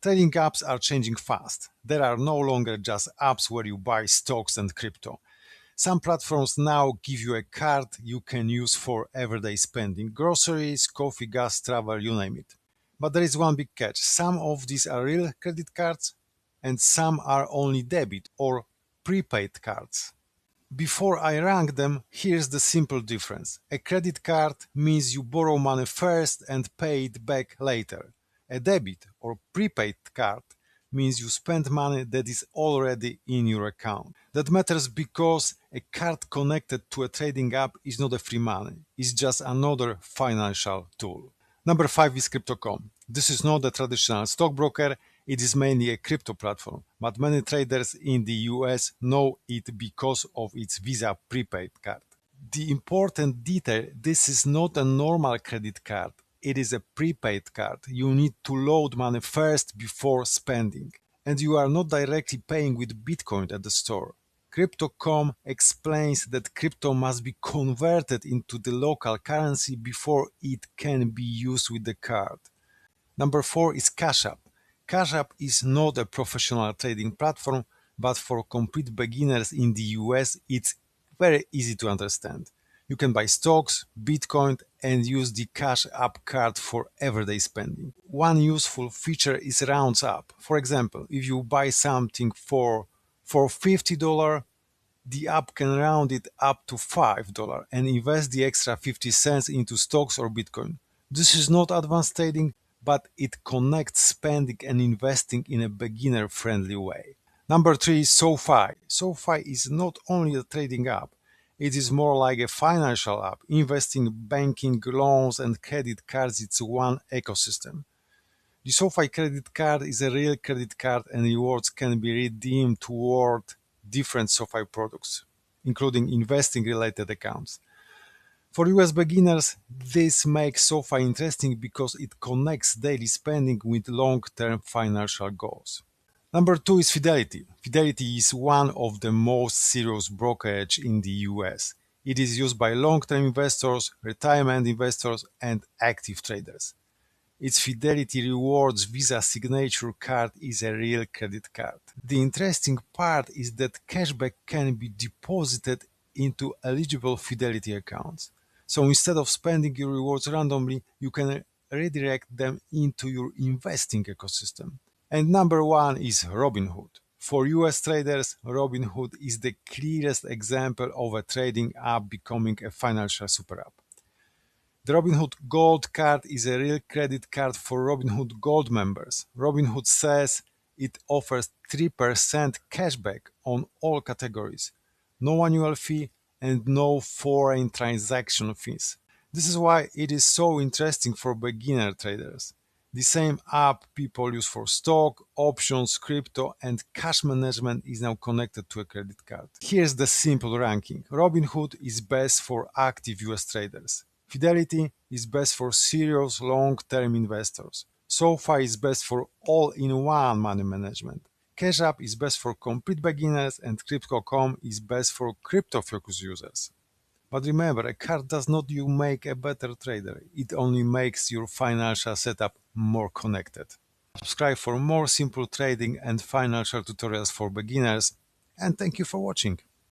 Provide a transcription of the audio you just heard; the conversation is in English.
Trading apps are changing fast. There are no longer just apps where you buy stocks and crypto. Some platforms now give you a card you can use for everyday spending, groceries, coffee, gas, travel, you name it. But there is one big catch. Some of these are real credit cards and some are only debit or prepaid cards. Before I rank them, here's the simple difference. A credit card means you borrow money first and pay it back later. A debit or prepaid card means you spend money that is already in your account. That matters because a card connected to a trading app is not a free money. It's just another financial tool. Number 5 is Crypto.com. This is not a traditional stockbroker. It is mainly a crypto platform, but many traders in the US know it because of its Visa prepaid card. The important detail, this is not a normal credit card. It is a prepaid card. You need to load money first before spending. And you are not directly paying with Bitcoin at the store. Crypto.com explains that crypto must be converted into the local currency before it can be used with the card. Number 4 is Cash App. Cash App is not a professional trading platform, but for complete beginners in the US, it's very easy to understand. You can buy stocks, Bitcoin, and use the Cash App card for everyday spending. One useful feature is rounds up. For example, if you buy something for $50, the app can round it up to $5 and invest the extra 50 cents into stocks or Bitcoin. This is not advanced trading, but it connects spending and investing in a beginner-friendly way. Number 3 is SoFi. SoFi is not only a trading app, it is more like a financial app. Investing, banking, loans, and credit cards, it's one ecosystem. The SoFi credit card is a real credit card and rewards can be redeemed toward different SoFi products, including investing-related accounts. For US beginners, this makes SoFi interesting because it connects daily spending with long-term financial goals. Number 2 is Fidelity. Fidelity is one of the most serious brokerages in the US. It is used by long-term investors, retirement investors, and active traders. Its Fidelity Rewards Visa Signature card is a real credit card. The interesting part is that cashback can be deposited into eligible Fidelity accounts. So instead of spending your rewards randomly, you can redirect them into your investing ecosystem. And number 1 is Robinhood. For US traders, Robinhood is the clearest example of a trading app becoming a financial super app. The Robinhood Gold card is a real credit card for Robinhood Gold members. Robinhood says it offers 3% cashback on all categories, no annual fee, and no foreign transaction fees. This is why it is so interesting for beginner traders. The same app people use for stock, options, crypto, and cash management is now connected to a credit card. Here's the simple ranking. Robinhood is best for active US traders. Fidelity is best for serious long-term investors. SoFi is best for all-in-one money management. Cash App is best for complete beginners and Crypto.com is best for crypto-focused users. But remember, a card does not you make a better trader. It only makes your financial setup more connected. Subscribe for more simple trading and financial tutorials for beginners, and thank you for watching.